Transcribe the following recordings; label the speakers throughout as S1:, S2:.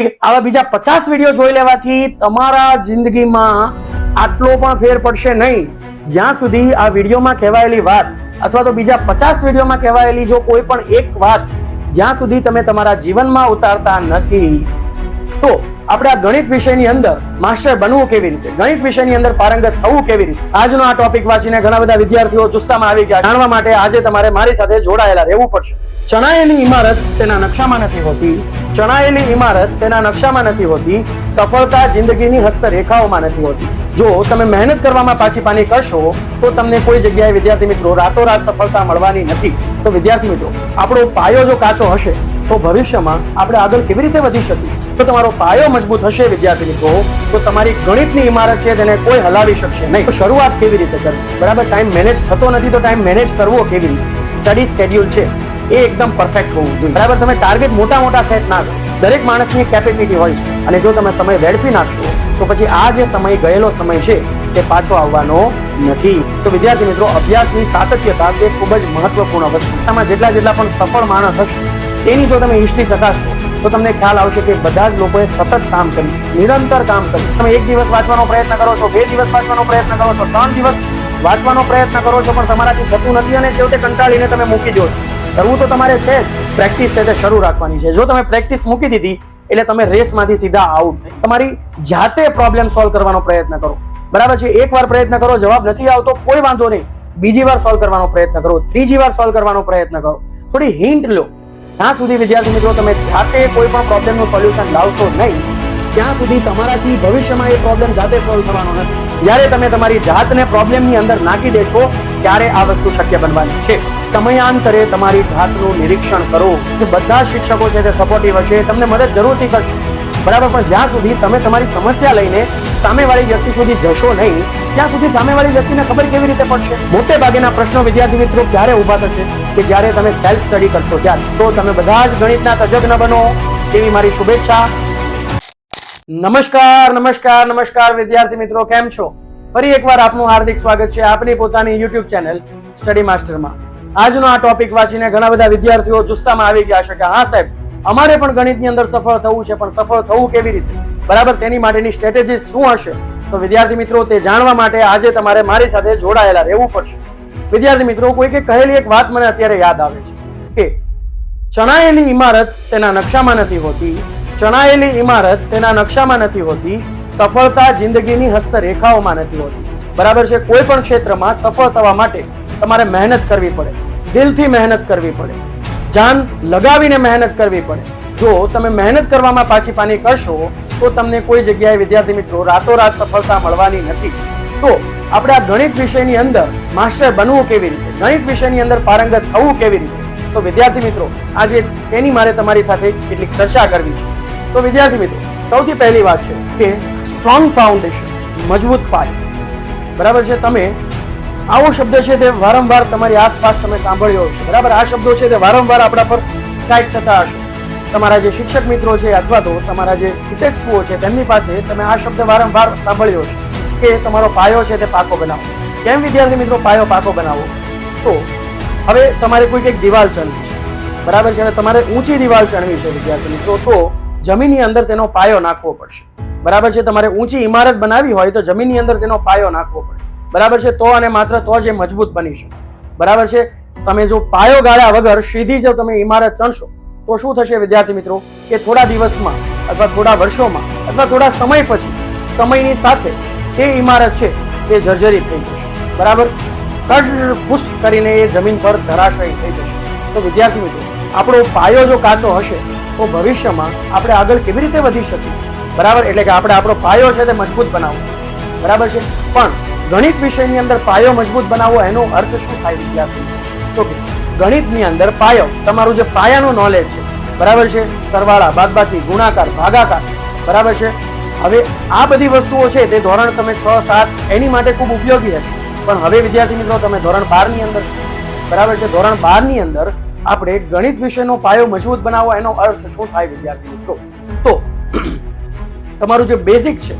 S1: આવા બીજા 50 વિડીયો જોઈ લેવાથી તમારા જિંદગીમાં આટલો પણ ફેર પડશે નહીં, જ્યાં સુધી આ વિડીયોમાં કહેવાયેલી વાત અથવા તો બીજા 50 વિડીયોમાં કહેવાયેલી જો કોઈ પણ એક વાત જ્યાં સુધી તમે તમારા જીવનમાં ઉતારતા નથી. તો આપણે આ ગણિત વિષયની અંદર માસ્ટર બનવું કેવી રીતે, ગણિત વિષયની અંદર પારંગત થવું કેવી રીતે, આજનો આ ટોપિક વાંચીને ઘણા બધા વિદ્યાર્થીઓ જુસ્સામાં આવી ગયા. જાણવા માટે આજે તમારે મારી સાથે જોડાયેલા રહેવું પડશે. ચણાયેલી ઇમારત તેના નકશામાં નથી હોતી, ચણાયેલી ઇમારત તેના નકશામાં નથી હોતી, સફળતા જિંદગીની હસ્તરેખાઓમાં નથી હોતી. જો તમે મહેનત કરવામાં પાછી પાની કરશો તો તમને કોઈ જગ્યાએ વિદ્યાર્થી મિત્રો રાતોરાત સફળતા મળવાની નથી. તો વિદ્યાર્થી મિત્રો, આપણો પાયો જો કાચો હશે તો ભવિષ્યમાં આપણે આગળ કેવી રીતે વધી શકીશું? તો તમારો પાયો મજબૂત હશે વિદ્યાર્થી મિત્રો, તો તમારી ગણિતની ઇમારત છે તેને કોઈ હલાવી શકશે નહીં. તો શરૂઆત કેવી રીતે કરવી? બરાબર, ટાઈમ મેનેજ થતો નથી તો ટાઈમ મેનેજ કરવો કેવી રીતે? સ્ટડી સ્કેડ્યુલ છે એ એકદમ પરફેક્ટ હોવું જોઈએ. બરાબર, તમે ટાર્ગેટ મોટા મોટા સેટ ના કરો. દરેક માણસની કેપેસિટી હોય છે અને જો તમે સમય વેડફી નાખશો તો પછી આ જે સમય ગયેલો સમય છે તે પાછો આવવાનો નથી. તો વિદ્યાર્થી મિત્રો, અભ્યાસની સાતત્યતા તે ખૂબ જ મહત્વપૂર્ણ વસ્તુ છે. આમાં જેટલા પણ સફળ માણસ હશે તેની જો તમે હિસ્ટ્રી ચકાસશો તો તમને ખ્યાલ આવશે કે બધા જ લોકોએ સતત કામ કર્યું છે, નિરંતર કામ કર્યું. તમે એક દિવસ વાંચવાનો પ્રયત્ન કરો છો, 2 દિવસ વાંચવાનો પ્રયત્ન કરો છો, 3 દિવસ વાંચવાનો પ્રયત્ન કરો છો, પણ તમારાથી થતું નથી અને છેવટે કંટાળીને તમે મૂકી દો છો. કરવું તો તમારે છે જ, પ્રેક્ટિસ છે તે શરૂ રાખવાની છે. જો તમે પ્રેક્ટિસ મૂકી દીધી એટલે તમે રેસમાંથી સીધા આઉટ થઈ. તમારી જાતે પ્રોબ્લેમ સોલ્વ કરવાનો પ્રયત્ન કરો. બરાબર છે, એકવાર પ્રયત્ન કરો, જવાબ નથી આવતો કોઈ વાંધો નહીં, બીજી વાર સોલ્વ કરવાનો પ્રયત્ન કરો, ત્રીજી વાર સોલ્વ કરવાનો પ્રયત્ન કરો, થોડી હિન્ટ લો. ત્યાં સુધી વિદ્યાર્થી મિત્રો તમે જાતે કોઈ પણ પ્રોબ્લેમનું સોલ્યુશન લાવશો નહીં ત્યાં સુધી તમારાથી ભવિષ્યમાં એ પ્રોબ્લેમ જાતે સોલ્વ થવાનો નથી. જ્યારે તમે તમારી જાતને પ્રોબ્લેમની અંદર નાખી દેશો ત્યારે આ વસ્તુ શક્ય બનવાની છે. સમયાંતરે તમારી જાતનું નિરીક્ષણ કરો. બધા શિક્ષકો છે તે સપોર્ટિવ હશે, તમને મદદ જરૂરથી કરશે. બરાબર, પણ જ્યાં સુધી તમે તમારી સમસ્યા લઈને સામેવાળી વ્યક્તિ સુધી જશો નહીં ત્યાં સુધી સામેવાળી વ્યક્તિને ખબર કેવી રીતે પડશે? મોટે ભાગેના પ્રશ્નો વિદ્યાર્થી મિત્રો ક્યારે ઊભા થશે કે જ્યારે તમે સેલ્ફ સ્ટડી કરશો ત્યારે. તો તમે બધા જ ગણિતના તજજ્ઞ બનો તેવી મારી શુભેચ્છા. નમસ્કાર નમસ્કાર નમસ્કાર વિદ્યાર્થી મિત્રો, કેમ છો? ફરી એકવાર આપનું હાર્દિક સ્વાગત છે આપણી પોતાની YouTube ચેનલ સ્ટડી માસ્ટરમાં. આજનો આ ટોપિક વાંચીને ઘણા બધા વિદ્યાર્થીઓ જુસ્સામાં આવી ગયા છે કે હા સાહેબ, અમારે પણ ગણિતની અંદર સફળ થવું છે, પણ સફળ થવું કેવી રીતે? બરાબર, તેની માટેની સ્ટ્રેટેજી શું હશે? તો વિદ્યાર્થી મિત્રો, તે જાણવા માટે આજે તમારે મારી સાથે જોડાયેલા રહેવું પડશે. વિદ્યાર્થી મિત્રો, કોઈકે કહેલી એક વાત મને અત્યારે યાદ આવે છે કે ચણાયેલી ઇમારત તેના નકશામાં નથી હોતી, ચણાયેલી ઇમારત તેના નકશામાં નથી હોતી, સફળતા જિંદગીની હસ્તરેખાઓમાં નથી હોતી. બરાબર છે, કોઈ પણ ક્ષેત્રમાં સફળ થવા માટે તમારે મહેનત કરવી પડે, દિલથી મહેનત કરવી પડે, જાન લગાવીને મહેનત કરવી પડે. જો તમે મહેનત કરવામાં પાછી પાની કરશો તો તમને કોઈ જગ્યાએ વિદ્યાર્થી મિત્રો રાતોરાત સફળતા મળવાની નથી. તો આપણે આ ગણિત વિષયની અંદર માસ્ટર બનવું કેવી રીતે, ગણિત વિષયની અંદર પારંગત થવું કેવી રીતે? તો વિદ્યાર્થી મિત્રો, આજે તેની મારે તમારી સાથે કેટલીક ચર્ચા કરવી છે. તો વિદ્યાર્થી મિત્રો, સૌથી પહેલી વાત છે કે સ્ટ્રોંગ ફાઉન્ડેશન, મજબૂત પાયો. બરાબર છે, તમે આવો શબ્દ છે તે વારંવાર તમારી આસપાસ તમે સાંભળ્યો હશે. બરાબર, આ શબ્દો છે તે વારંવાર આપણા પર સ્ટ્રાઇક થતા હશે. તમારા જે શિક્ષક મિત્રો છે અથવા તો તમારા જે હિતેચ્છુઓ છે તેમની પાસે તમે આ શબ્દ વારંવાર સાંભળ્યો હશે કે તમારો પાયો છે તે પાકો બનાવો. કેમ વિદ્યાર્થી મિત્રો પાયો પાકો બનાવો? તો હવે તમારે કોઈક એક દિવાલ ચણવી છે. બરાબર છે, તમારે ઊંચી દિવાલ ચણવી છે વિદ્યાર્થી મિત્રો, તો જમીનની અંદર તેનો પાયો નાખવો પડશે. બરાબર છે, તમારે ઊંચી ઇમારત બનાવી હોય તો જમીનની અંદર તેનો પાયો નાખવો પડે. બરાબર છે, તો અને માત્ર તો જ એ મજબૂત બની શકે. બરાબર છે, તમે જો પાયો ગાળ્યા વગર સીધી જ તમે ઇમારત ચણશો તો શું થશે વિદ્યાર્થી મિત્રો કે થોડા દિવસમાં અથવા થોડા વર્ષોમાં અથવા થોડા સમય પછી સમયની સાથે તે ઇમારત છે તે જર્જરિત થઈ જશે. બરાબર, કડપુસ કરીને એ જમીન પર ધરાશયી થઈ જશે. તો વિદ્યાર્થી મિત્રો, આપણો પાયો જો કાચો હશે તો ભવિષ્યમાં આપણે આગળ કેવી રીતે વધી શકીશું? બરાબર, એટલે કે આપણે આપણો પાયો છે તે મજબૂત બનાવવો. બરાબર છે, પણ ગણિત વિષયની અંદર પાયો મજબૂત બનાવવો એનો અર્થ શું થાય વિદ્યાર્થી? તો ગણિતની અંદર પાયો, તમારું જે પાયાનું નોલેજ છે, બરાબર છે, સરવાળા, બાદબાકી, ગુણાકાર, ભાગાકાર, બરાબર છે. હવે આ બધી વસ્તુઓ છે તે ધોરણ તમે 6, 7 એની માટે ખૂબ ઉપયોગી હતી, પણ હવે વિદ્યાર્થી મિત્રો તમે ધોરણ 12 ની અંદર છો. બરાબર છે, ધોરણ 12 ની અંદર આપણે ગણિત વિષયનો પાયો મજબૂત બનાવવો એનો અર્થ શું થાય વિદ્યાર્થી મિત્રો? તો તમારું જે બેઝિક છે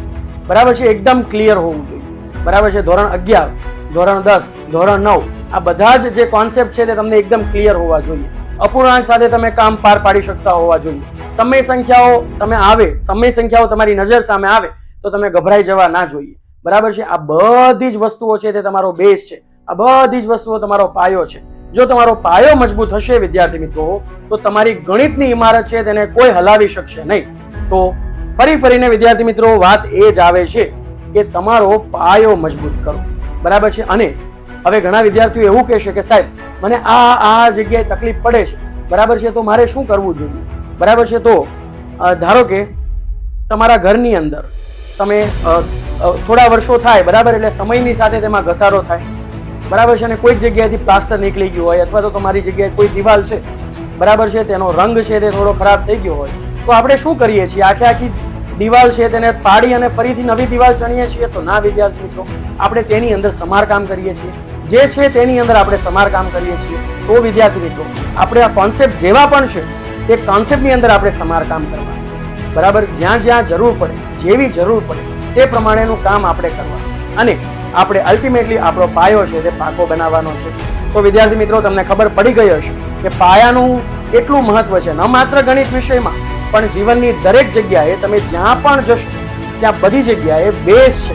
S1: બરાબર છે એકદમ ક્લિયર હોવું જોઈએ. બરાબર છે, ધોરણ 11, ધોરણ 10, ધોરણ 9 આ બધા જ જે કોન્સેપ્ટ છે તે તમને એકદમ ક્લિયર હોવા જોઈએ. અપૂર્ણાંક સાથે તમે કામ પાર પાડી શકતા હોવા જોઈએ. સમય સંખ્યાઓ તમારી નજર સામે આવે તો તમે ગભરાઈ જવા ના જોઈએ. બરાબર છે. આ બધી જ વસ્તુઓ છે તે તમારો બેઝ છે. આ બધી જ વસ્તુઓ તમારો પાયો છે. જો તમારો પાયો મજબૂત હશે વિદ્યાર્થી મિત્રો, તો તમારી ગણિતની ઇમારત છે તેને કોઈ હલાવી શકશે નહીં. તો ફરીને વિદ્યાર્થી મિત્રો વાત એ જ આવે છે કે તમારો પાયો મજબૂત કરો. બરાબર છે. અને હવે ઘણા વિદ્યાર્થીઓ એવું કહેશે કે સાહેબ મને આ જગ્યાએ તકલીફ પડે છે. બરાબર છે. તો મારે શું કરવું જોઈએ? બરાબર છે. તો ધારો કે તમારા ઘરની અંદર તમે થોડા વર્ષો થાય, બરાબર, એટલે સમયની સાથે તેમાં ઘસારો થાય. બરાબર છે. અને કોઈક જગ્યાએથી પ્લાસ્ટર નીકળી ગયું હોય, અથવા તો તમારી જગ્યાએ કોઈ દિવાલ છે, બરાબર છે, તેનો રંગ છે તે થોડો ખરાબ થઈ ગયો હોય, તો આપણે શું કરીએ છીએ? આખી દિવાલ છે તેને પાડી અને ફરીથી નવી દિવાલ ચણીએ છીએ? તો ના વિદ્યાર્થી મિત્રો, આપણે તેની અંદર સમારકામ કરીએ છીએ. જે છે તેની અંદર આપણે સમારકામ કરીએ છીએ. તો વિદ્યાર્થી મિત્રો, આપણે આ કોન્સેપ્ટ જેવા પણ છે તે કોન્સેપ્ટની અંદર આપણે સમારકામ કરવાનું છે. બરાબર. જ્યાં જ્યાં જરૂર પડે, જેવી જરૂર પડે તે પ્રમાણેનું કામ આપણે કરવાનું છે. અને આપણે અલ્ટિમેટલી આપણો પાયો છે તે પાકો બનાવવાનો છે. તો વિદ્યાર્થી મિત્રો, તમને ખબર પડી ગઈ હશે કે પાયાનું કેટલું મહત્વ છે, ન માત્ર ગણિત વિષયમાં પણ જીવનની દરેક જગ્યાએ. તમે જ્યાં પણ જશો ત્યાં બધી જગ્યાએ બેઝ છે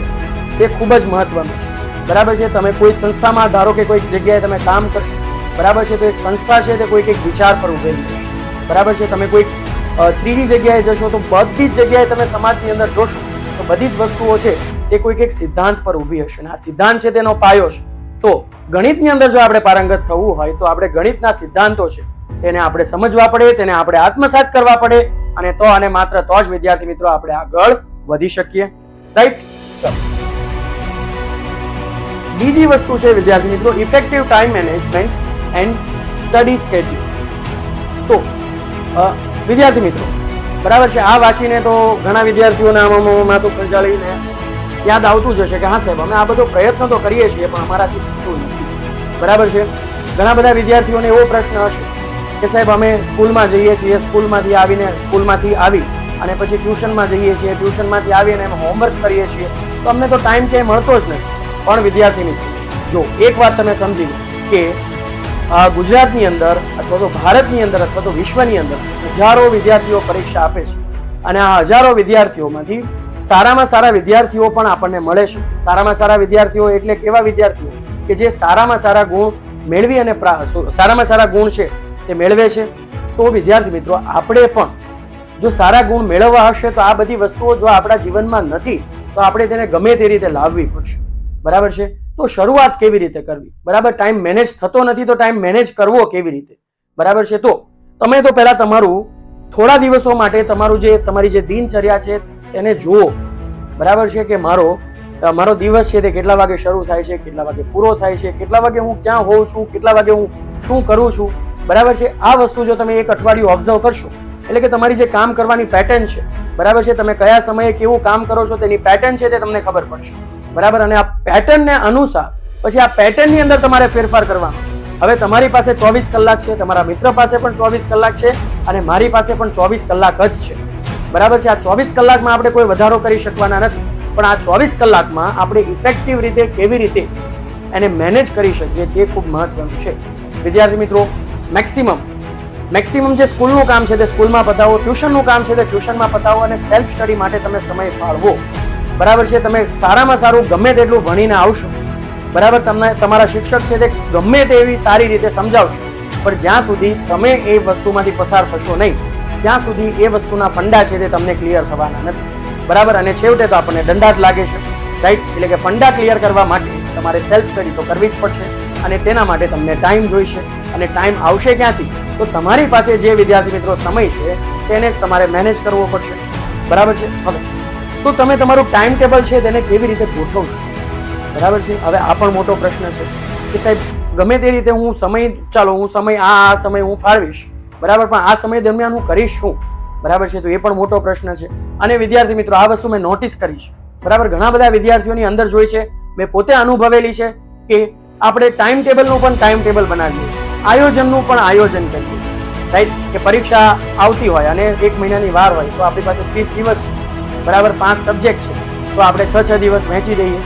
S1: તે ખૂબ જ મહત્વનું છે. બરાબર છે. તમે કોઈ સંસ્થામાં ધારો કે કોઈક જગ્યાએ તમે કામ કરશો, બરાબર છે, તો એક સંસ્થા છે તે કોઈક એક વિચાર પર ઉભેલી હશે. બરાબર છે. તમે કોઈક ત્રીજી જગ્યાએ જશો તો બધી જ જગ્યાએ તમે સમાજની અંદર જોશો તો બધી જ વસ્તુઓ છે તે કોઈક એક સિદ્ધાંત પર ઊભી હશે. અને આ સિદ્ધાંત છે તેનો પાયો છે. તો ગણિતની અંદર જો આપણે પારંગત થવું હોય તો આપણે ગણિતના સિદ્ધાંતો છે તેને આપણે સમજવા પડે, તેને આપણે આત્મસાત કરવા પડે. અને તો અને માત્ર તો જ વિદ્યાર્થી મિત્રો આપણે આગળ વધી શકીએ. રાઈટ? ચલો, બીજી વસ્તુ છે વિદ્યાર્થી મિત્રો, effective time management and study schedule. તો વિદ્યાર્થી મિત્રો, બરાબર છે, આ વાંચીને તો ઘણા વિદ્યાર્થીઓને આમાં તો ખંજાળીને યાદ આવતું જ હશે કે હા સાહેબ, અમે આ બધો પ્રયત્ન તો કરીએ છીએ પણ અમારાથી થતું નથી. બરાબર છે. ઘણા બધા વિદ્યાર્થીઓને એવો પ્રશ્ન હશે કે સાહેબ અમે સ્કૂલમાં જઈએ છીએ, સ્કૂલમાંથી આવી અને પછી ટ્યુશનમાં જઈએ છીએ, ટ્યુશનમાંથી આવીને અમે હોમવર્ક કરીએ છીએ, તો અમને તો ટાઈમ ક્યાંય મળતો જ નથી. પણ વિદ્યાર્થી મિત્રો, જો એક વાત તમે સમજી કે ગુજરાતની અંદર અથવા તો ભારતની અંદર અથવા તો વિશ્વની અંદર હજારો વિદ્યાર્થીઓ પરીક્ષા આપે છે. અને આ હજારો વિદ્યાર્થીઓમાંથી સારામાં સારા વિદ્યાર્થીઓ પણ આપણને મળે છે. સારામાં સારા વિદ્યાર્થીઓ એટલે કેવા વિદ્યાર્થીઓ કે જે સારામાં સારા ગુણ મેળવી અને સારામાં સારા ગુણ છે તે મેળવે છે. તો વિદ્યાર્થી મિત્રો, આપણે પણ જો સારા ગુણ મેળવવા હશે તો આ બધી વસ્તુઓ જો આપણા જીવનમાં નથી તો આપણે તેને ગમે તે રીતે લાવવી પડશે. બરાબર છે. તો શરૂઆત કેવી રીતે કરવી? બરાબર. ટાઈમ મેનેજ થતો નથી તો ટાઈમ મેનેજ કરવો કેવી રીતે? બરાબર છે. તો તમે તો પહેલા તમારું થોડા દિવસો માટે તમારી જે દિનચર્યા છે તેને જુઓ. બરાબર છે. કે મારો દિવસ છે તે કેટલા વાગે શરૂ થાય છે, કેટલા વાગે પૂરો થાય છે, કેટલા વાગે હું ક્યાં હોઉં છું, કેટલા વાગે હું શું કરું છું. બરાબર છે. આ વસ્તુ જો તમે એક અઠવાડિયું ઓબ્ઝર્વ કરશો, એટલે કે તમારી જે કામ કરવાની પેટર્ન છે, બરાબર છે, તમે કયા સમયે કેવું કામ કરો છો તેની પેટર્ન છે તે તમને ખબર પડશે. બરાબર. અને આ પેટર્નને અનુસાર પછી આ પેટર્નની અંદર તમારે ફેરફાર કરવાનો છે. હવે તમારી પાસે 24 કલાક છે, તમારા મિત્ર પાસે પણ 24 કલાક છે અને મારી પાસે પણ 24 કલાક જ છે. બરાબર છે. આ 24 કલાકમાં આપણે કોઈ વધારો કરી શકવાના નથી, પણ આ 24 કલાકમાં આપણે ઇફેક્ટિવ રીતે કેવી રીતે એને મેનેજ કરી શકીએ તે ખૂબ મહત્વનું છે. વિદ્યાર્થી મિત્રો, મેક્સિમમ જે સ્કૂલનું કામ છે તે સ્કૂલમાં પતાવો, ટ્યુશનનું કામ છે તે ટ્યુશનમાં પતાવો અને સેલ્ફ સ્ટડી માટે તમે સમય ફાળવો. બરાબર છે. તમે સારામાં સારું ગમે તેટલું ભણીને આવશો, બરાબર, તમને તમારા શિક્ષક છે તે ગમે તેવી સારી રીતે સમજાવશે, પણ જ્યાં સુધી તમે એ વસ્તુમાંથી પસાર થશો નહીં ત્યાં સુધી એ વસ્તુના ફંડા છે તે તમને ક્લિયર થવાના નથી. બરાબર. અને છેવટે તો આપણને દંડાત લાગે છે. રાઈટ? એટલે કે ફંડા ક્લિયર કરવા માટે તમારે સેલ્ફ સ્ટડી તો કરવી જ પડશે અને તેના માટે તમને ટાઈમ જોઈશે. અને ટાઈમ આવશે ક્યાંથી? તો તમારી પાસે જે વિદ્યાર્થી મિત્રો સમય છે તેને જ તમારે મેનેજ કરવો પડશે. બરાબર છે. હવે તો તમે તમારું ટાઈમ ટેબલ છે તેને કેવી રીતે ગોઠવશો? બરાબર છે. હવે આ પણ મોટો પ્રશ્ન છે કે સાહેબ ગમે તે રીતે હું સમય આ સમય હું ફાળવીશ, બરાબર, પણ આ સમય દરમિયાન હું કરીશ શું? બરાબર છે. તો એ પણ મોટો પ્રશ્ન છે. અને વિદ્યાર્થી મિત્રો, આ વસ્તુ મેં નોટિસ કરી છે. બરાબર. ઘણા બધા વિદ્યાર્થીઓની અંદર જોઈ છે, મેં પોતે અનુભવેલી છે કે આપણે ટાઈમ ટેબલનું પણ ટાઈમ ટેબલ બનાવીએ છીએ, આયોજનનું પણ આયોજન કરીએ છીએ. રાઈટ? કે પરીક્ષા આવતી હોય અને 1 મહિનાની વાર હોય તો આપણી પાસે 30 દિવસ છે. બરાબર. 5 સબ્જેક્ટ છે તો આપણે 6 દિવસ વહેંચી દઈએ.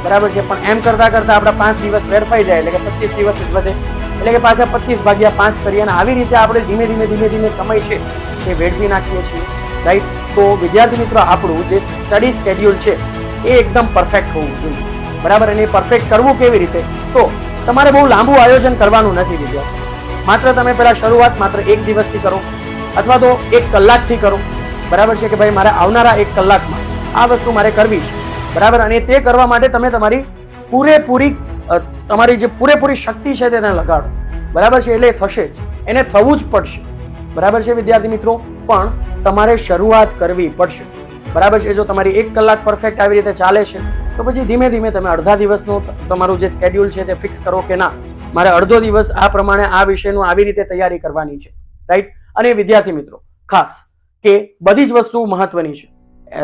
S1: બરાબર છે. પણ એમ કરતા આપણા 5 દિવસ વેરફાઈ જાય એટલે કે 25 દિવસ જ વધે. એટલે કે પાછા 25/5 કરીએ અને આવી રીતે આપણે ધીમે ધીમે સમય છે એ વેડફી નાખીએ છીએ, રાઈટ. તો વિદ્યાર્થી મિત્રો, આપણું જે સ્ટડી સ્કેડ્યુલ છે એ એકદમ પરફેક્ટ હોવું જોઈએ, બરાબર. અને પરફેક્ટ કરવું કેવી રીતે? તો તમારે બહુ લાંબુ આયોજન કરવાનું નથી વિદ્યાર્થી. માત્ર તમે પહેલા શરૂઆત માત્ર 1 દિવસથી કરો અથવા તો 1 કલાકથી કરો, બરાબર છે. કે ભાઈ મારે આવનારા 1 કલાકમાં આ વસ્તુ મારે કરવી છે, બરાબર. અને તે કરવા માટે તમે તમારી પૂરેપૂરી શક્તિ છે તેને લગાડો, બરાબર છે. એટલે એ થશે જ, એને થવું જ પડશે, બરાબર છે વિદ્યાર્થી મિત્રો. પણ તમારે શરૂઆત કરવી પડશે, બરાબર છે. જો તમારી 1 કલાક પરફેક્ટ આવી રીતે ચાલે છે તો પછી ધીમે ધીમે તમે અડધા દિવસનું તમારું જે સ્કેડ્યુલ છે તે ફિક્સ કરો કે ના, મારે અડધો દિવસ આ પ્રમાણે આ વિષયનું આવી રીતે તૈયારી કરવાની છે, રાઈટ. અને વિદ્યાર્થી મિત્રો, ખાસ કે બધી જ વસ્તુ મહત્વની છે.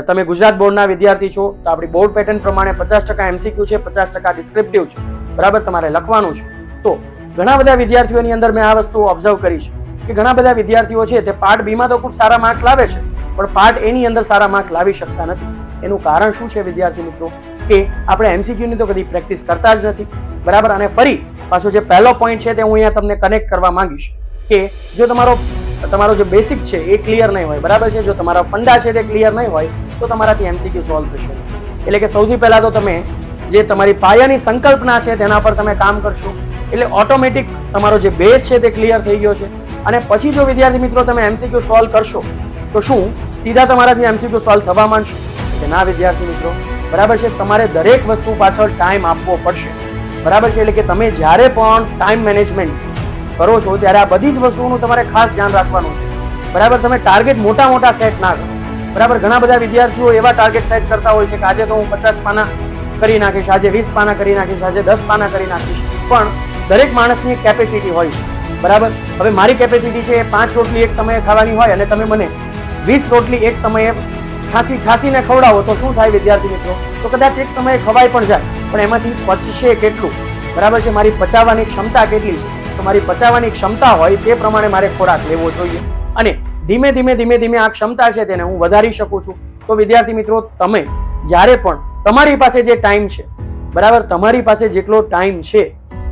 S1: તમે ગુજરાત બોર્ડના વિદ્યાર્થી છો તો આપણી બોર્ડ પેટર્ન પ્રમાણે 50% MCQ છે, 50% ડિસ્ક્રિપ્ટિવ છે, બરાબર. તમારે લખવાનું છે. તો ઘણા બધા વિદ્યાર્થીઓની અંદર મેં આ વસ્તુ ઓબ્ઝર્વ કરી છે કે ઘણા બધા વિદ્યાર્થીઓ છે તે પાર્ટ બી માં તો ખૂબ સારા માર્ક્સ લાવે છે, પણ પાર્ટ એ ની અંદર સારા માર્ક્સ લાવી શકતા નથી. એનું કારણ શું છે વિદ્યાર્થી મિત્રો? કે આપણે MCQ ની તો કદી પ્રેક્ટિસ કરતા જ નથી, બરાબર. અને ફરી પાછો જે પહેલો પોઈન્ટ છે તે હું અહીંયા તમને કનેક્ટ કરવા માંગીશ કે જો તમારો જે બેસિક છે એ ક્લિયર નહીં હોય, બરાબર છે, જો તમારા ફંડા છે તે ક્લિયર નહીં હોય તો તમારાથી MCQ સોલ્વ થશે. એટલે કે સૌથી પહેલા તો તમે જે તમારી પાયાની સંકલ્પના છે તેના પર તમે કામ કરશો, એટલે ઓટોમેટિક તમારો જે બેઝ છે તે ક્લિયર થઈ ગયો છે. અને પછી જો વિદ્યાર્થી મિત્રો તમે MCQ સોલ્વ કરશો તો શું સીધા તમારાથી MCQ સોલ્વ થવા માંડશે? કે ના વિદ્યાર્થી મિત્રો, બરાબર છે. તમારે દરેક વસ્તુ પાછળ ટાઈમ આપવો પડશે, બરાબર છે. એટલે કે તમે જ્યારે પણ ટાઈમ મેનેજમેન્ટ કરો છો ત્યારે આ બધી જ વસ્તુઓનું તમારે ખાસ ધ્યાન રાખવાનું છે, બરાબર. તમે ટાર્ગેટ મોટા સેટ ના કરો, બરાબર. ઘણા બધા વિદ્યાર્થીઓ એવા ટાર્ગેટ સેટ કરતા હોય છે કે આજે તો હું 50 પાના કરી નાખીશ, આજે 20 પાના કરી નાખીશ, આજે 10 પાના કરી નાખીશ. પણ દરેક માણસની એક કેપેસિટી હોય છે, બરાબર. હવે મારી કેપેસિટી છે 5 રોટલી એક સમયે ખાવાની હોય અને તમે મને 20 રોટલી એક સમયે ઠાસીને ખવડાવો તો શું થાય વિદ્યાર્થી મિત્રો? તો કદાચ એક સમયે ખવાઈ પણ જાય, પણ એમાંથી પચશે કેટલું, બરાબર છે. મારી પચાવવાની ક્ષમતા કેટલી છે? તો મારી પચાવવાની ક્ષમતા હોય તે પ્રમાણે મારે ખોરાક લેવો જોઈએ અને ધીમે ધીમે આ ક્ષમતા છે તેને હું વધારી શકું છું. તો વિદ્યાર્થી મિત્રો, તમે જ્યારે પણ તમારી પાસે જે ટાઈમ છે, બરાબર, તમારી પાસે જેટલો ટાઈમ છે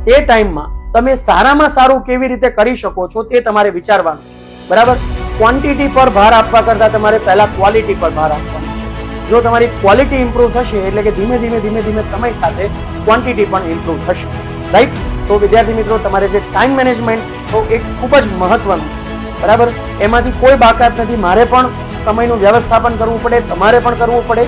S1: એ ટાઈમમાં તમે સારામાં સારું કેવી રીતે કરી શકો છો તે તમારે વિચારવાનું છે, બરાબર. ક્વોન્ટિટી પર ભાર આપવા કરતા તમારે પહેલા ક્વોલિટી પર ભાર આપવાનો છે. જો તમારી ક્વોલિટી ઇમ્પ્રુવ થશે એટલે કે ધીમે ધીમે સમય સાથે ક્વોન્ટિટી પણ ઇમ્પ્રુવ થશે, રાઈટ. તો વિદ્યાર્થી મિત્રો, તમારે જે ટાઈમ મેનેજમેન્ટ તો એ ખૂબ જ મહત્વનું છે, બરાબર. એમાંથી કોઈ બાકાત નથી. મારે પણ સમયનું વ્યવસ્થાપન કરવું પડે, તમારે પણ કરવું પડે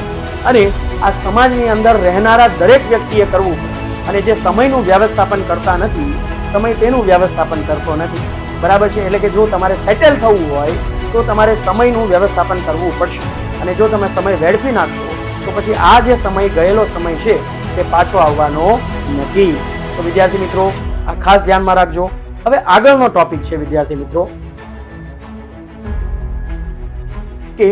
S1: અને આ સમાજની અંદર રહેનારા દરેક વ્યક્તિએ કરવું પડે. અને જે સમયનું વ્યવસ્થાપન કરતા નથી, સમય તેનું વ્યવસ્થાપન કરતો નથી, બરાબર છે. એટલે કે જો તમારે સેટલ થવું હોય તો તમારે સમયનું વ્યવસ્થાપન કરવું પડશે. અને જો તમે સમય વેડફી નાખશો તો પછી આ જે સમય ગયેલો સમય છે તે પાછો આવવાનો નથી. તો વિદ્યાર્થી મિત્રો, આ ખાસ ધ્યાનમાં રાખજો. હવે આગળનો ટોપિક છે વિદ્યાર્થી મિત્રો કે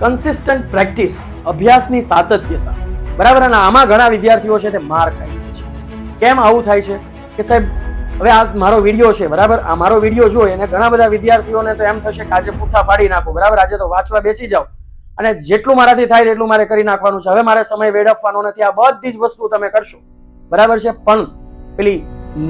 S1: કન્સિસ્ટન્ટ પ્રેક્ટિસ, અભ્યાસની સાતત્યતા, બરાબર. અને આમાં ઘણા વિદ્યાર્થીઓ છે તે માર ખાઈ છે. કેમ આવું થાય છે? કે સાહેબ હવે આ મારો વિડીયો છે, બરાબર. આ મારો વિડીયો જોઈ અને ઘણા બધા વિદ્યાર્થીઓને તો એમ થશે કે આજે પુઠ્ઠા પાડી નાખો, બરાબર. આજે તો વાંચવા બેસી જાઓ અને જેટલું મારાથી થાય તેટલું મારે કરી નાખવાનું છે, હવે મારે સમય વેડફવાનો નથી. આ બધી જ વસ્તુ તમે કરશો, બરાબર છે. પણ પેલી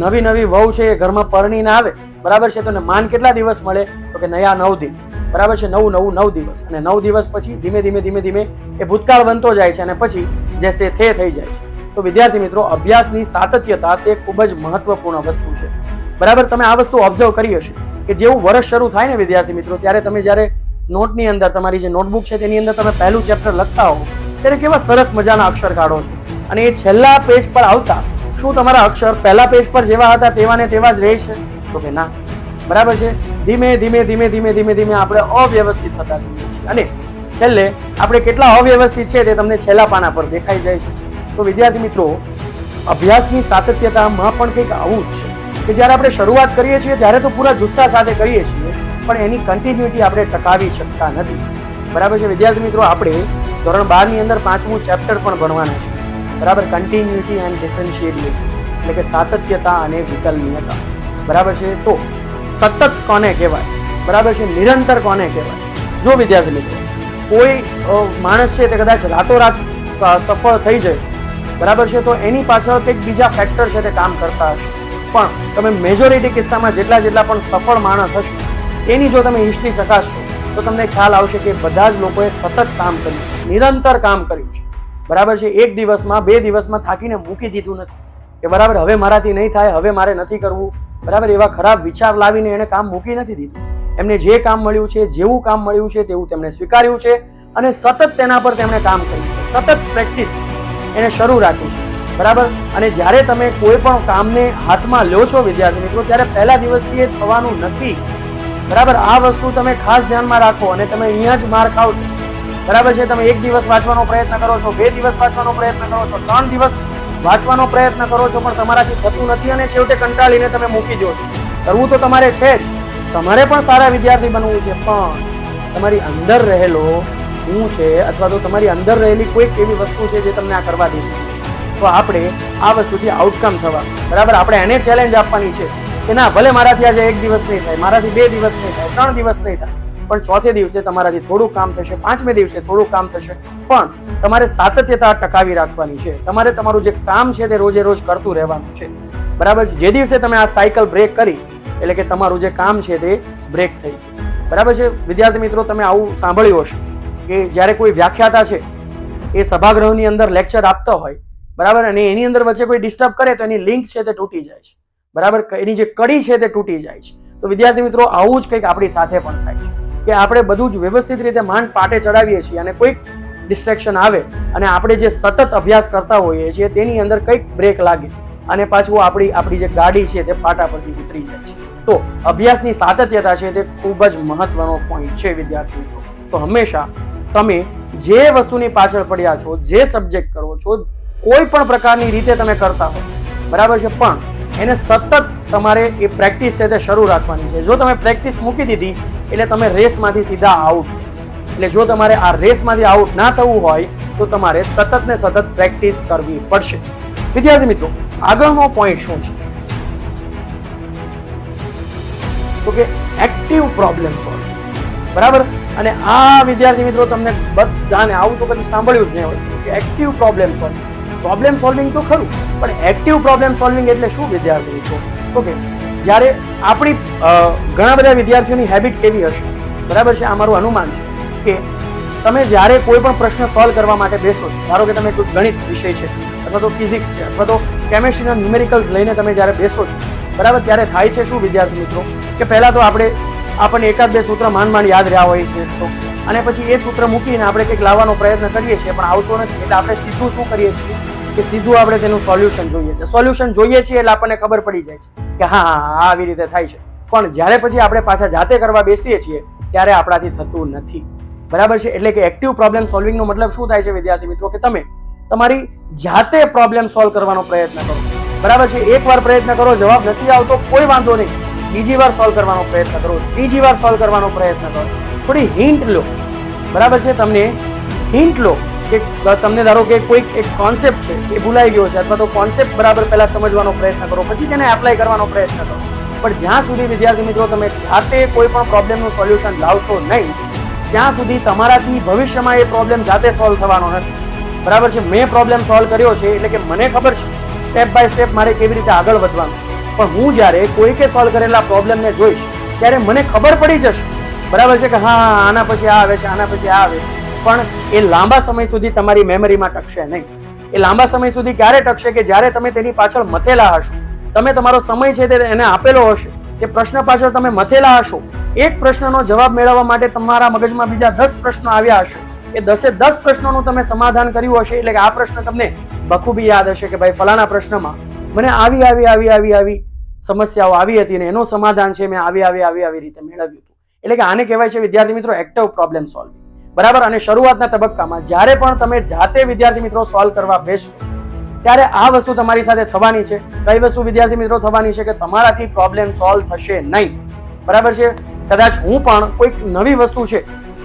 S1: નવી વહુ છે એ ઘરમાં પરણીને આવે, બરાબર છે, તો માન કેટલા દિવસ મળે? તો કે નયા 9 દિન, બરાબર છે. નવું 9 દિવસ. અને 9 દિવસ પછી ધીમે એ ભૂતકાળ બનતો જાય છે અને પછી જેસે તે થઈ જાય છે. તો વિદ્યાર્થી મિત્રો, અભ્યાસની સાતત્યતા તે ખૂબ જ મહત્વપૂર્ણ વસ્તુ છે, બરાબર. તમે આ વસ્તુ ઓબ્ઝર્વ કરી હશે કે જેવું વર્ષ શરૂ થાય ને વિદ્યાર્થી મિત્રો, ત્યારે તમે જ્યારે નોટની અંદર તમારી જે નોટબુક છે તેની અંદર તમે પહેલું ચેપ્ટર લખતા હો ત્યારે કેવા સરસ મજાના અક્ષર કાઢો છો અને એ છેલ્લા પેજ પર આવતા શું તમારા અક્ષર પહેલા પેજ પર જેવા હતા તેવા ને તેવા જ રહે છે? તો કે ના, બરાબર છે. ધીમે આપણે અવ્યવસ્થિત થતા જઈએ છીએ અને છેલ્લે આપણે કેટલા અવ્યવસ્થિત છે તે તમને છેલ્લા પાના પર દેખાઈ જાય છે. તો વિદ્યાર્થી મિત્રો, અભ્યાસની સાતત્યતામાં પણ કંઈક આવું જ છે કે જ્યારે આપણે શરૂઆત કરીએ છીએ ત્યારે તો પૂરા જુસ્સા સાથે કરીએ છીએ, પણ એની કન્ટિન્યુટી આપણે ટકાવી શકતા નથી, બરાબર છે. વિદ્યાર્થી મિત્રો, આપણે ધોરણ 12 ની અંદર 5મું ચેપ્ટર પણ ભણવાના છે, બરાબર. કન્ટિન્યુટી એન્ડ ડિફરન્શિએબિલિટી, એટલે કે સાતત્યતા અને વિકલનીયતા, બરાબર છે. તો સતત કોને કહેવાય, બરાબર છે, નિરંતર કોને કહેવાય? જો વિદ્યાર્થી મિત્રો, કોઈ માણસ છે તે કદાચ રાતોરાત સફળ થઈ જાય, બરાબર છે, તો એની પાછળ કંઈક બીજા ફેક્ટર છે તે કામ કરતા હશે, પણ તમે મેજોરિટી કિસ્સામાં જેટલા પણ સફળ માણસ હશે એની જો તમે હિસ્ટ્રી ચકાસશો તો તમને ખ્યાલ આવશે કે બધા જ લોકોએ સતત કામ કર્યું, નિરંતર કામ કર્યું છે. બરાબર છે. એક દિવસમાં 2 દિવસમાં થાકીને મૂકી દીધું નથી કે બરાબર હવે મારાથી નહીં થાય, હવે મારે નથી કરવું. બરાબર, એવા ખરાબ વિચાર લાવીને એને કામ મૂકી નથી દીધું. એમને જે કામ મળ્યું છે, જેવું કામ મળ્યું છે તેવું તેમણે સ્વીકાર્યું છે અને સતત તેના પર તેમણે કામ કર્યું છે. સતત પ્રેક્ટિસ એને શરૂ રાખ્યું છે. બરાબર. અને જ્યારે તમે કોઈ પણ કામને હાથમાં લ્યો છો વિદ્યાર્થી મિત્રો, ત્યારે પહેલા દિવસથી એ થવાનું નથી. બરાબર, આ વસ્તુ તમે ખાસ ધ્યાનમાં રાખો અને તમે અહીંયા જ માર ખાવ છો. બરાબર છે. તમે 1 દિવસ વાંચવાનો પ્રયત્ન કરો છો, 2 દિવસ વાંચવાનો પ્રયત્ન કરો છો, 3 દિવસ વાંચવાનો પ્રયત્ન કરો છો, પણ તમારાથી થતું નથી અને છેવટે કંટાળીને તમે મૂકી દો છો. કરવું તો તમારે છે જ, તમારે પણ સારા વિદ્યાર્થી બનવું છે, પણ તમારી અંદર રહેલો હું છે અથવા તો તમારી અંદર રહેલી કોઈક એવી વસ્તુ છે જે તમને આ કરવા દે. તો આપણે આ વસ્તુથી આઉટકમ થવા, બરાબર, આપણે એને ચેલેન્જ આપવાની છે કે ના, ભલે મારાથી આજે 1 દિવસ નહીં થાય, મારાથી 2 દિવસ નહીં થાય, 3 દિવસ નહીં થાય, પણ ચોથે દિવસે તમારાથી થોડું કામ થશે, 5મે દિવસે થોડું કામ થશે, પણ તમારે સાતત્યતા ટકાવી રાખવાની છે. તમારે તમારું જે કામ છે તે રોજે રોજ કરતું રહેવાનું છે. બરાબર છે. જે દિવસે તમે આ સાયકલ બ્રેક કરી એટલે કે તમારું જે કામ છે તે બ્રેક થઈ. બરાબર છે. વિદ્યાર્થી મિત્રો, તમે આવું સાંભળ્યું હશે કે જ્યારે કોઈ વ્યાખ્યાતા છે એ સભાગૃહની અંદર લેક્ચર આપતો હોય, બરાબર, અને એની અંદર વચ્ચે કોઈ ડિસ્ટર્બ કરે તો એની લિંક છે તે તૂટી જાય છે. બરાબર, એની જે કડી છે તે તૂટી જાય છે. તો વિદ્યાર્થી મિત્રો, આવું જ કંઈક આપણી સાથે પણ થાય છે કે આપણે બધું જ વ્યવસ્થિત રીતે માંડ પાટે ચડાવીએ છીએ અને કોઈક ડિસ્ટ્રેક્શન આવે અને આપણે જે સતત અભ્યાસ કરતા હોઈએ છીએ તેની અંદર કંઈક બ્રેક લાગે અને પાછું આપણી જે ગાડી છે તે પાટા પરથી ઉતરી જાય છે. તો અભ્યાસની સાતત્યતા છે તે ખૂબ જ મહત્વનો પોઈન્ટ છે વિદ્યાર્થી મિત્રો. તો હંમેશા તમે જે વસ્તુની પાછળ પડ્યા છો, જે સબ્જેક્ટ કરો છો, કોઈ પણ પ્રકારની રીતે તમે કરતા હો, બરાબર છે, પણ એને સતત તમારે એ પ્રેક્ટિસ છે તે શરૂ રાખવાની છે. જો તમે પ્રેક્ટિસ મૂકી દીધી એટલે તમે રેસમાંથી સીધા આઉટ. એટલે જો તમારે આ રેસમાંથી આઉટ ના થવું હોય તો તમારે સતત ને સતત પ્રેક્ટિસ કરવી પડશે. વિદ્યાર્થી મિત્રો, આગળનો પોઈન્ટ શું છે તો કે એક્ટિવ પ્રોબ્લેમ સોલ્વિંગ. બરાબર. અને આ વિદ્યાર્થી મિત્રો તમને બધાને આવું તો કદી સાંભળ્યું જ નહીં હોય કે active problem solving. Problem solving તો ખરું, પણ એક્ટિવ પ્રોબ્લેમ સોલ્વિંગ એટલે શું વિદ્યાર્થી મિત્રો? ઓકે, જ્યારે આપણી ઘણા બધા વિદ્યાર્થીઓની હેબિટ કેવી હશે, બરાબર છે, આ મારું અનુમાન છે કે તમે જ્યારે કોઈ પણ પ્રશ્ન સોલ્વ કરવા માટે બેસો છો, ધારો કે તમે કોઈ ગણિત વિષય છે અથવા તો ફિઝિક્સ છે અથવા તો કેમેસ્ટ્રીના ન્યુમેરિકલ્સ લઈને તમે જ્યારે બેસો છો, બરાબર, ત્યારે થાય છે શું વિદ્યાર્થી મિત્રો કે પહેલા તો આપણને 1-2 સૂત્ર માંડ યાદ રહ્યા હોય છે તો, અને પછી એ સૂત્ર મૂકીને આપણે કંઈક લાવવાનો પ્રયત્ન કરીએ છીએ પણ આવતો નથી. એટલે આપણે સીધું શું કરીએ છીએ કે સીધું આપણે તેનું સોલ્યુશન જોઈએ છે. સોલ્યુશન જોઈએ છીએ એટલે આપણને ખબર પડી જાય છે કે હા આવી રીતે થાય છે. પણ જ્યારે પછી આપણે પાછા જાતે કરવા બેસીએ છીએ ત્યારે આપણાથી થતું નથી. બરાબર છે. એટલે કે એક્ટિવ પ્રોબ્લેમ સોલ્વિંગ નો મતલબ શું થાય છે વિદ્યાર્થી મિત્રો કે તમે તમારી જાતે પ્રોબ્લેમ સોલ્વ કરવાનો પ્રયત્ન કરો. બરાબર છે. એકવાર પ્રયત્ન કરો, જવાબ નથી આવતો, કોઈ વાંધો નહીં, બીજી વાર સોલ્વ કરવાનો પ્રયત્ન કરો, ત્રીજી વાર સોલ્વ કરવાનો પ્રયત્ન કરો. થોડી હિન્ટ લો. બરાબર છે. તમને હિન્ટ લો કે તમને ધારો કે કોઈક એક કોન્સેપ્ટ છે એ ભૂલાઈ ગયો છે અથવા તો કોન્સેપ્ટ બરાબર પહેલા સમજવાનો પ્રયત્ન કરો, પછી તેને એપ્લાય કરવાનો પ્રયત્ન કરો. પણ જ્યાં સુધી વિદ્યાર્થી મિત્રો તમે જાતે કોઈ પણ પ્રોબ્લેમનું સોલ્યુશન લાવશો નહીં ત્યાં સુધી તમારાથી ભવિષ્યમાં એ પ્રોબ્લેમ જાતે સોલ્વ થવાનો નથી. બરાબર છે. મેં પ્રોબ્લેમ સોલ્વ કર્યો છે એટલે કે મને ખબર છે સ્ટેપ બાય સ્ટેપ મારે કેવી રીતે આગળ વધવાનું. પણ હું જ્યારે કોઈકે સોલ્વ કરેલા પ્રોબ્લેમને જોઈશ ત્યારે મને ખબર પડી જશે, બરાબર છે, કે હા આના પછી આ આવે છે, આના પછી આ આવે છે, પણ એ લાંબા સમય સુધી તમારી મેમરીમાં ટકશે નહીં. એ લાંબા સમય સુધી ક્યારે ટકશે કે જ્યારે તમે તેની પાછળ મથેલા હશો, તમે તમારો સમય છે તે એને આપેલો હશે, એ પ્રશ્ન પાછળ તમે મથેલા હશો. એક પ્રશ્નનો જવાબ મેળવવા માટે તમારા મગજમાં બીજા 10 પ્રશ્નો આવ્યા હશે, એ 10 પ્રશ્નોનું તમે સમાધાન કર્યું હશે. એટલે કે આ પ્રશ્ન તમને બખૂબી યાદ હશે કે ભાઈ ફલાણા પ્રશ્નમાં મને આવી સમસ્યાઓ આવી હતી અને એનું સમાધાન છે મેં આવી રીતે મેળવ્યું હતું. એટલે કે આને કહેવાય છે વિદ્યાર્થી મિત્રો એક્ટિવ પ્રોબ્લેમ સોલ્વિંગ. બરાબર. અને શરૂઆતના તબક્કામાં જ્યારે પણ તમે જાતે વિદ્યાર્થી મિત્રો સોલ્વ કરવા બેસશો ત્યારે આ વસ્તુ તમારી સાથે થવાની છે. કઈ વસ્તુ વિદ્યાર્થી મિત્રો થવાની છે કે તમારાથી પ્રોબ્લેમ સોલ્વ થશે નહીં. બરાબર છે. કદાચ હું પણ કોઈક નવી વસ્તુ છે,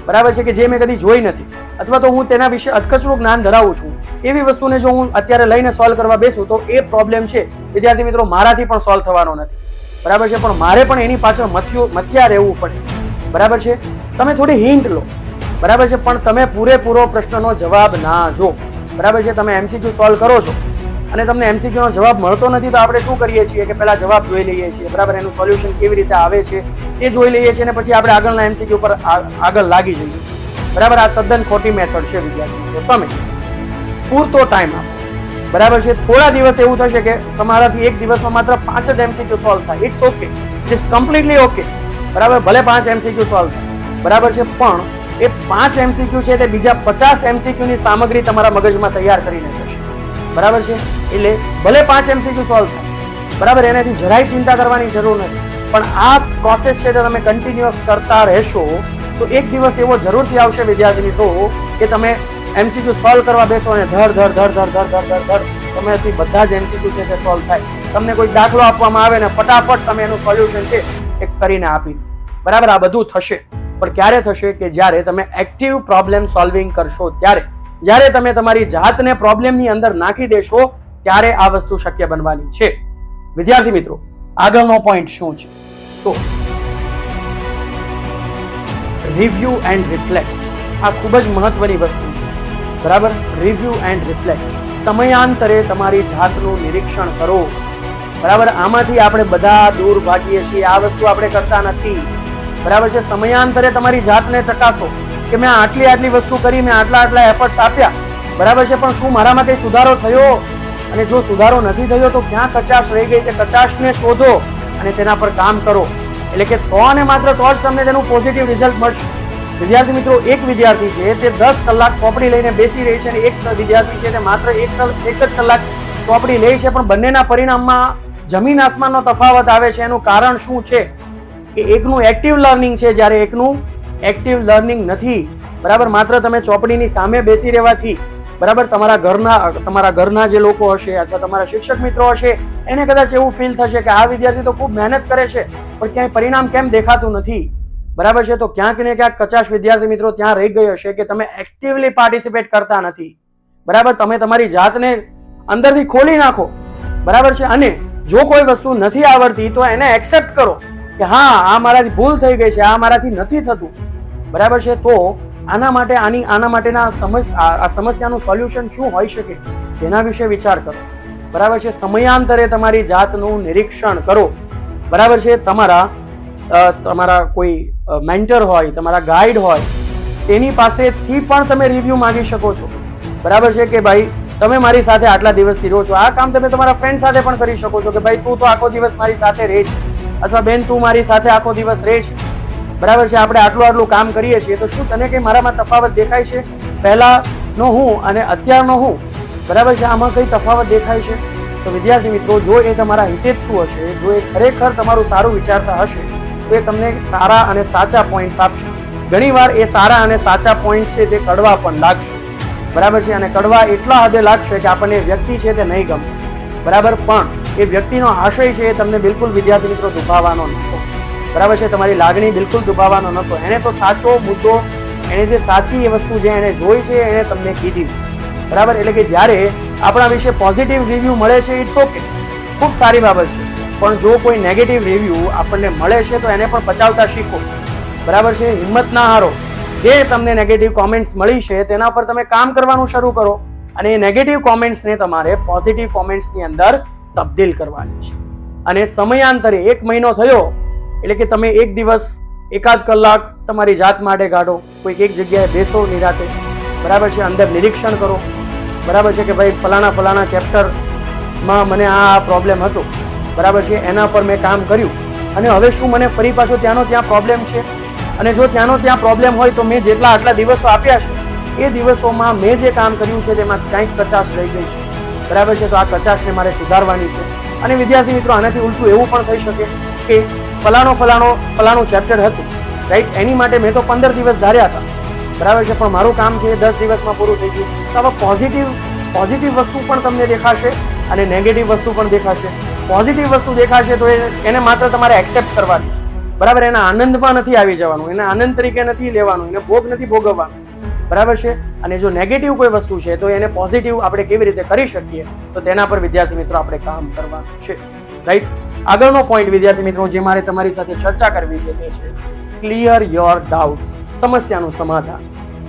S1: બરાબર છે, કે જે મેં કદી જોઈ નથી અથવા તો હું તેના વિશે અધકચરું જ્ઞાન ધરાવું છું, એવી વસ્તુને જો હું અત્યારે લઈને સોલ્વ કરવા બેસું તો એ પ્રોબ્લેમ છે વિદ્યાર્થી મિત્રો મારાથી પણ સોલ્વ થવાનો નથી. બરાબર છે. પણ મારે પણ એની પાછળ મથ્યા રહેવું પડે. બરાબર છે. તમે થોડી હિન્ટ લો. બરાબર છે. પણ તમે પૂરેપૂરો પ્રશ્નનો જવાબ ના જો. બરાબર છે. તમે MCQ સોલ્વ કરો છો અને તમને એમસીક્યુ નો જવાબ મળતો નથી તો આપણે શું કરીએ છીએ કે પહેલા જવાબ જોઈ લઈએ છીએ, બરાબર, એનું સોલ્યુશન કેવી રીતે આવે છે એ જોઈ લઈએ છીએ અને પછી આપણે આગળના એમસીક્યુ પર આગળ લાગી જઈએ છીએ, બરાબર. આ તદ્દન ખોટી મેથડ છે વિદ્યાર્થીઓ. તમે પૂરતો ટાઈમ આપો, બરાબર છે. થોડા દિવસ એવું થશે કે તમારાથી એક દિવસમાં માત્ર 5 જ એમસીક્યુ સોલ્વ થાય. It's okay, it is completely okay, બરાબર. ભલે 5 એમસીક્યુ સોલ્વ થાય, બરાબર છે, પણ એ 5 એમસીક્યુ છે તે બીજા 50 એમસીક્યુ ની સામગ્રી તમારા મગજમાં તૈયાર કરીને જશે, બરાબર છે. એટલે ભલે 5 એમસીક્યુ સોલ્વ થાય, બરાબર, એનાથી જરાય ચિંતા કરવાની જરૂર નથી, પણ આ પ્રોસેસ છે તમે કન્ટિન્યુઅસ કરતા રહેશો તો એક દિવસ એવો જરૂરથી આવશે વિદ્યાર્થી મિત્રો કે તમે એમસીક્યુ સોલ્વ કરવા બેસો અને ધર તમારાથી બધા જ એમસીક્યુ છે તે સોલ્વ થાય. તમને કોઈ દાખલો આપવામાં આવે ને ફટાફટ તમે એનું સોલ્યુશન છે એ કરીને આપી, બરાબર. આ બધું થશે, પણ ક્યારે થશે કે જ્યારે તમે એક્ટિવ પ્રોબ્લેમ સોલ્વિંગ કરશો, ત્યારે જ્યારે તમે તમારી જાતને પ્રોબ્લેમની અંદર નાખી દેશો ત્યારે આ વસ્તુ શક્ય બનવાની છે. વિદ્યાર્થી મિત્રો, આગળનો પોઈન્ટ શું છે તો રિવ્યુ એન્ડ રિફ્લેક્ટ. આ ખૂબ જ મહત્વની વસ્તુ છે, બરાબર. રિવ્યુ એન્ડ રિફ્લેક્ટ, સમયાંતરે તમારી જાતનું નિરીક્ષણ કરો, બરાબર. આમાંથી આપણે બધા દૂર ભાગીએ છીએ, આ વસ્તુ આપણે કરતા નથી, બરાબર છે. સમયાંતરે તમારી જાતને ચકાસો કે મેં આટલી વસ્તુ કરી, મેં આટલા એફર્ટ્સ આપ્યા, બરાબર છે, પણ શું મારામાં કઈ સુધારો થયો? અને જો સુધારો નથી થયો તો ક્યાં કચાશ રહી ગઈ તે કચાશને શોધો અને તેના પર કામ કરો. એટલે કે તો અને માત્ર તો જ તમને તેનું પોઝિટિવ રિઝલ્ટ મળશે. વિદ્યાર્થી મિત્રો, એક વિદ્યાર્થી છે તે 10 કલાક ચોપડી લઈને બેસી રહી છે અને એક વિદ્યાર્થી છે તે માત્ર એક જ કલાક ચોપડી લે છે, પણ બંનેના પરિણામમાં જમીન આસમાનનો તફાવત આવે છે. એનું કારણ શું છે કે એકનું એક્ટિવ લર્નિંગ છે જ્યારે એકનું એક્ટિવ લર્નિંગ નથી, બરાબર. માત્ર તમે ચોપડીની સામે બેસી રહેવાથી, બરાબર, તમારા ઘરના જે લોકો હશે અથવા તમારા શિક્ષક મિત્રો હશે એને કદાચ એવું ફીલ થશે કે આ વિદ્યાર્થી તો ખૂબ મહેનત કરે છે પણ ક્યાંય પરિણામ કેમ દેખાતું નથી, બરાબર છે. તો ક્યાંક ને ક્યાંક કચાશ વિદ્યાર્થી મિત્રો ત્યાં રહી ગયો હશે કે તમે એક્ટિવલી પાર્ટિસિપેટ કરતા નથી, બરાબર. તમે તમારી જાતને અંદરથી ખોલી નાખો, બરાબર છે. અને જો કોઈ વસ્તુ નથી આવડતી તો એને એક્સેપ્ટ કરો કે હા, આ મારાથી ભૂલ થઈ ગઈ છે, આ મારાથી નથી થતું, બરાબર છે. તો આના માટેના આ સમસ્યાનું સોલ્યુશન શું હોઈ શકે તેના વિશે વિચાર કરો, બરાબર છે. સમયાંતરે તમારી જાતનું નિરીક્ષણ કરો, બરાબર છે. તમારા કોઈ મેન્ટર હોય, તમારા ગાઈડ હોય, તેની પાસેથી પણ તમે રિવ્યુ માંગી શકો છો, બરાબર છે. કે ભાઈ તમે મારી સાથે આટલા દિવસથી રહો છો, આ કામ તમે તમારા ફ્રેન્ડ સાથે પણ કરી શકો છો કે ભાઈ તું તો આખો દિવસ મારી સાથે રહે છે, અથવા બેન તું મારી સાથે આખો દિવસ રહે છે, બરાબર છે. આપણે આટલું કામ કરીએ છીએ તો શું તને કઈ મારામાં તફાવત દેખાય છે? પહેલાનો હું અને અત્યારનો હું, બરાબર છે, આમાં કઈ તફાવત દેખાય છે? તો વિદ્યાર્થી મિત્રો, જો એ તમારા હિતેચ્છુ હશે, જો એ ખરેખર તમારું સારું વિચારતા હશે તો એ તમને સારા અને સાચા પોઈન્ટ્સ આપશે. ઘણીવાર એ સારા અને સાચા પોઈન્ટ્સ છે તે કડવા પણ લાગશે, બરાબર છે. અને કડવા એટલા હદે લાગશે કે આપણને વ્યક્તિ છે તે નહીં ગમે, બરાબર. પણ એ વ્યક્તિનો આશય છે એ તમને બિલકુલ વિદ્યાર્થી મિત્રો દુભાવવાનો નહોતો, બરાબર છે. તમારી લાગણી બિલકુલ દુભાવવાનો નહોતો. એને તો સાચો મુદ્દો, એને જે સાચી એ વસ્તુ છે એને જોઈ છે, એને તમને કીધી છે, બરાબર. એટલે કે જ્યારે આપણા વિશે પોઝિટિવ રિવ્યુ મળે છે, ઇટ્સ ઓકે, ખૂબ સારી બાબત છે. પણ જો કોઈ નેગેટિવ રિવ્યુ આપણને મળે છે તો એને પણ પચાવતા શીખો, બરાબર છે. હિંમત ના હારો. જે તમને નેગેટિવ કોમેન્ટ્સ મળી છે તેના પર તમે કામ કરવાનું શરૂ કરો અને એ નેગેટિવ કોમેન્ટ્સને તમારે પોઝિટિવ કોમેન્ટ્સની અંદર તબદીલ કરવાની છે. અને સમયાંતરે 1 મહિનો થયો એટલે કે તમે એક દિવસ એકાદ કલાક તમારી જાત માટે કાઢો, કોઈક એક જગ્યાએ બેસો નિરાતે, બરાબર છે. અંદર નિરીક્ષણ કરો, બરાબર છે, કે ભાઈ ફલાણા ચેપ્ટરમાં મને આ પ્રોબ્લેમ હતો, બરાબર છે, એના પર મેં કામ કર્યું અને હવે શું મને ફરી પાછો ત્યાંનો ત્યાં પ્રોબ્લેમ છે? અને જો ત્યાંનો ત્યાં પ્રોબ્લેમ હોય તો મેં જેટલા આટલા દિવસો આપ્યા છે એ દિવસોમાં મેં જે કામ કર્યું છે તેમાં કંઈક કચાશ રહી ગઈ છે, બરાબર છે. તો આ કચાશને મારે સુધારવાની છે. અને વિદ્યાર્થી મિત્રો, આનાથી ઉલટું એવું પણ થઈ શકે કે ફલાણું ચેપ્ટર હતું, રાઈટ, એની માટે મેં તો 15 દિવસ ધાર્યા હતા, બરાબર છે, પણ મારું કામ છે એ 10 દિવસમાં પૂરું થઈ ગયું. તો આવા પોઝિટિવ વસ્તુ પણ તમને દેખાશે અને નેગેટિવ વસ્તુ પણ દેખાશે. પોઝિટિવ વસ્તુ દેખાશે તો એને માત્ર તમારે એક્સેપ્ટ કરવાની છે, બરાબર. એના આનંદમાં નથી આવી જવાનું, એને આનંદ તરીકે નથી લેવાનું, એને ભોગ નથી ભોગવવાનું, બરાબર છે. અને જો નેગેટિવ કોઈ વસ્તુ છે તો એને પોઝિટિવ આપણે કેવી રીતે કરી શકીએ તો તેના પર વિદ્યાર્થી મિત્રો આપણે કામ કરવાનું છે, રાઈટ. આગળનો પોઈન્ટ વિદ્યાર્થી મિત્રો જે મારે તમારી સાથે ચર્ચા કરવી છે તે છે ક્લિયર યોર ડાઉટ્સ, સમસ્યાનું સમાધાન,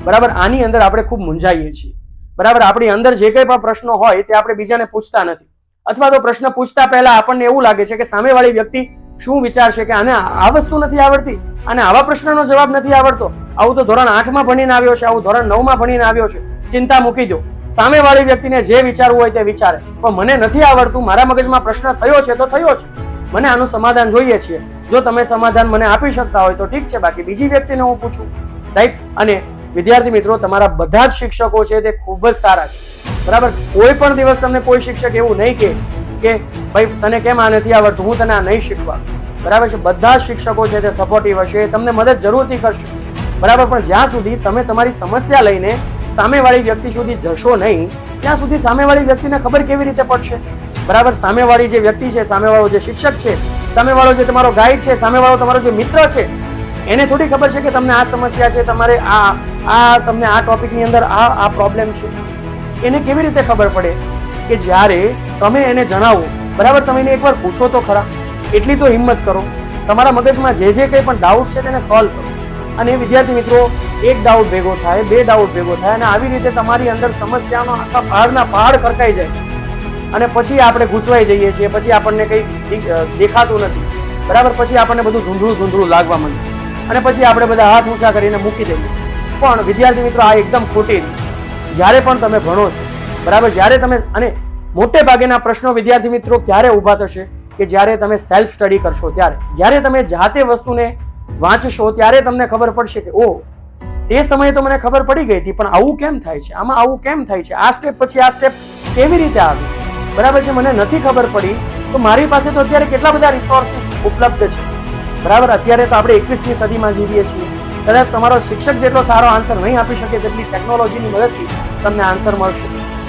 S1: બરાબર. આની અંદર આપણે ખૂબ મૂંઝાઈએ છીએ, બરાબર, આપણી અંદર જે કંઈ પણ પ્રશ્નો હોય તે આપણે બીજાને પૂછતા નથી, અથવા તો પ્રશ્ન પૂછતા પહેલા આપણને એવું લાગે છે કે સામેવાળી વ્યક્તિ શું વિચારશે, કે આને આ વસ્તુ નથી આવડતી, અને આવા પ્રશ્નનો જવાબ નથી આવડતો, આવું તો ધોરણ 8માં ભણીને આવ્યો છે, આવું ધોરણ 9માં ભણીને આવ્યો છે. ચિંતા મૂકી દો, સામેવાળી વ્યક્તિને જે વિચારવું હોય તે વિચારે, પણ મને નથી આવડતું, મારા મગજમાં પ્રશ્ન થયો છે તો થયો છે, મને આનું સમાધાન જોઈએ છે. જો તમે સમાધાન મને આપી શકતા હોય તો ઠીક છે, બાકી બીજી વ્યક્તિને હું પૂછું, રાઈટ. અને વિદ્યાર્થી મિત્રો, તમારા બધા જ શિક્ષકો છે તે ખૂબ જ સારા છે, બરાબર. કોઈ પણ દિવસ તમને કોઈ શિક્ષક એવું નહીં કે ભાઈ તને કેમ આ નથી આવડતું, હું તને આ નહીં શીખવા, બરાબર છે. બધા શિક્ષકો છે તે સપોર્ટિવ હશે, તમને મદદ જરૂરથી કરશે, બરાબર. પણ જ્યાં સુધી તમે તમારી સમસ્યા લઈને સામેવાળી વ્યક્તિ સુધી જશો નહીં, ત્યાં સુધી સામેવાળી વ્યક્તિને ખબર કેવી રીતે પડશે, બરાબર. સામેવાળી જે વ્યક્તિ છે, સામેવાળો જે શિક્ષક છે, સામેવાળો જે તમારો ગાઈડ છે, સામેવાળો તમારો જે મિત્ર છે, એને થોડી ખબર છે કે તમને આ સમસ્યા છે, તમારે તમને આ ટોપિકની અંદર આ પ્રોબ્લેમ છે. એને કેવી રીતે ખબર પડે કે જ્યારે તમે એને જણાવો, બરાબર. તમે એને એકવાર પૂછો તો ખરા, એટલી તો હિંમત કરો, તમારા મગજમાં જે કંઈ પણ ડાઉટ છે તેને સોલ્વ કરો. અને વિદ્યાર્થી મિત્રો, એક ડાઉટ ભેગો થાય, બે ડાઉટ ભેગો થાય, અને આવી રીતે તમારી અંદર સમસ્યાનો આખા પહાડના પહાડ ખડકાઈ જાય છે, અને પછી આપણે ગૂંચવાઈ જઈએ છીએ, પછી આપણને કંઈ દેખાતું નથી, બરાબર. પછી આપણને બધું ધૂંધળું લાગવા માંડે, અને પછી આપણે બધા હાથ ઊંચા કરીને મૂકી દઈએ. પણ વિદ્યાર્થી મિત્રો, આ એકદમ ખોટી રીત છે. જ્યારે પણ તમે ભણો છો, બરાબર, જ્યારે તમે, અને મોટે ભાગેના પ્રશ્નો વિદ્યાર્થી મિત્રો ક્યારે ઊભા થશે કે જ્યારે તમે સેલ્ફ સ્ટડી કરશો, ત્યારે જ્યારે તમે જાતે વસ્તુને વાંચશો, ત્યારે તમને ખબર પડશે કે ઓ, તે સમયે તો મને ખબર પડી ગઈ હતી, પણ આવું કેમ થાય છે, આમાં આવું કેમ થાય છે, આ સ્ટેપ પછી આ સ્ટેપ કેવી રીતે આવી, બરાબર છે, મને નથી ખબર પડી. તો મારી પાસે તો અત્યારે કેટલા બધા રિસોર્સિસ ઉપલબ્ધ છે, બરાબર. અત્યારે તો આપણે 21મી સદીમાં જીવીએ છીએ. કદાચ તમારો શિક્ષક જેટલો સારો આન્સર નહીં આપી શકે તેટલી ટેકનોલોજીની મદદથી તમને આન્સર મળશે,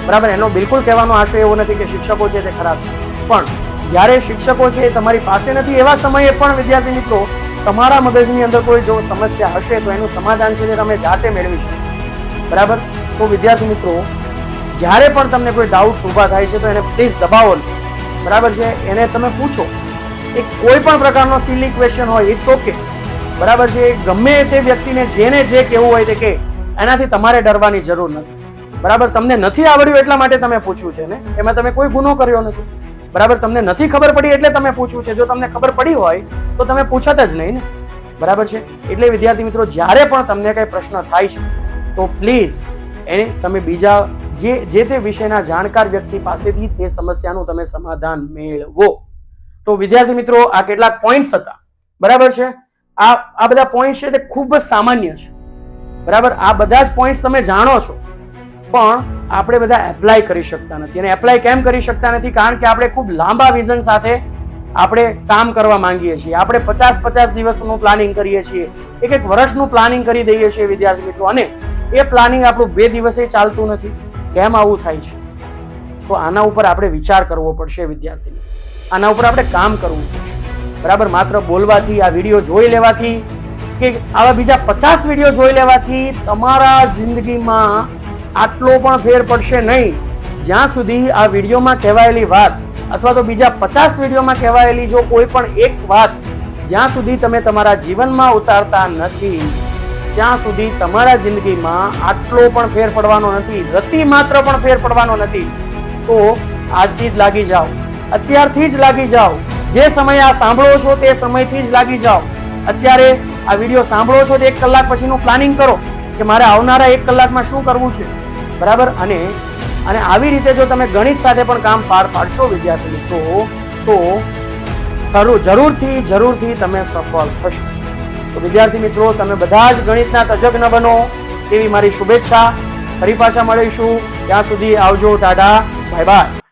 S1: બરાબર. એનો બિલકુલ કહેવાનો આશય એવો નથી કે શિક્ષકો છે તે ખરાબ છે, પણ જ્યારે શિક્ષકો છે એ તમારી પાસે નથી, એવા સમયે પણ વિદ્યાર્થી મિત્રો, તમારા મગજની અંદર કોઈ જો સમસ્યા હશે તો એનું સમાધાન છે તે તમે જાતે મેળવી શકો છો, બરાબર. તો વિદ્યાર્થી મિત્રો, જ્યારે પણ તમને કોઈ ડાઉટ્સ ઊભા થાય છે તો એને પ્લીઝ દબાવો નહીં, બરાબર છે. એને તમે પૂછો, એક કોઈ પણ પ્રકારનો સિલી ક્વેશ્ચન હોય, ઇટ્સ ઓકે, બરાબર છે. ગમે તે વ્યક્તિને જેને જે કહેવું હોય તે કહે, એનાથી તમારે ડરવાની જરૂર નથી, બરાબર. તમને નથી આવડ્યું એટલા માટે તમે પૂછ્યું છે ને, એમાં તમે કોઈ ગુનો કર્યો નથી, બરાબર. તમને નથી ખબર પડી એટલે તમે પૂછ્યું છે. જો તમને ખબર પડી હોય તો તમે પૂછત જ નહીં ને, બરાબર છે. એટલે વિદ્યાર્થી મિત્રો, જ્યારે પણ તમને કઈ પ્રશ્ન થાય છે તો પ્લીઝ એને તમે બીજા જે તે વિષયના જાણકાર વ્યક્તિ પાસેથી તે સમસ્યાનું તમે સમાધાન મેળવો. તો વિદ્યાર્થી મિત્રો, આ કેટલાક પોઈન્ટ્સ હતા, બરાબર છે. આ બધા પોઈન્ટ છે તે ખૂબ જ સામાન્ય છે, બરાબર. આ બધા જ પોઈન્ટ્સ તમે જાણો છો, પણ આપણે બધા એપ્લાય કરી શકતા નથી. અને એપ્લાય કેમ કરી શકતા નથી? કારણ કે આપણે ખૂબ લાંબા વિઝન સાથે આપણે કામ કરવા માંગીએ છીએ. આપણે 50 દિવસનું પ્લાનિંગ કરીએ છીએ, એક વર્ષનું પ્લાનિંગ કરી દઈએ છીએ વિદ્યાર્થી મિત્રો, અને એ પ્લાનિંગ આપણું 2 દિવસે ચાલતું નથી. કેમ આવું થાય છે? તો આના ઉપર આપણે વિચાર કરવો પડશે વિદ્યાર્થી મિત્રો, આના ઉપર આપણે કામ કરવું પડશે, બરાબર. માત્ર બોલવાથી, આ વિડીયો જોઈ લેવાથી કે આવા બીજા 50 વિડીયો જોઈ લેવાથી તમારા જિંદગીમાં આટલો પણ ફેર પડશે નહીં, જ્યાં સુધી આ વિડીયોમાં કહેવાયેલી વાત અથવા તો બીજા 50 વિડીયોમાં કહેવાયેલી જો કોઈ પણ એક વાત જ્યાં સુધી તમે તમારા જીવનમાં ઉતારતા નથી, ત્યાં સુધી તમારા જિંદગીમાં આટલો પણ ફેર પડવાનો નથી, રતિ માત્ર પણ ફેર પડવાનો નથી. તો આજથી જ લાગી જાઓ, અત્યારથી જ લાગી જાઓ. જે સમયે આ સાંભળો છો તે સમયથી જ લાગી જાઓ. અત્યારે આ વિડીયો સાંભળો છો તો 1 કલાક પછીનું પ્લાનિંગ કરો કે મારે આવનારા 1 કલાકમાં શું કરવું છે, બરાબર. અને આવી રીતે જો તમે ગણિત સાથે પણ કામ પાર પાડશો વિદ્યાર્થી મિત્રો, તો જરૂરથી તમે સફળ થશો. તો વિદ્યાર્થી મિત્રો, તમે બધા જ ગણિતના તજજ્ઞ બનો તેવી મારી શુભેચ્છા. ફરી પાછા મળીશું, ત્યાં સુધી આવજો, ટાટા, બાય બાય.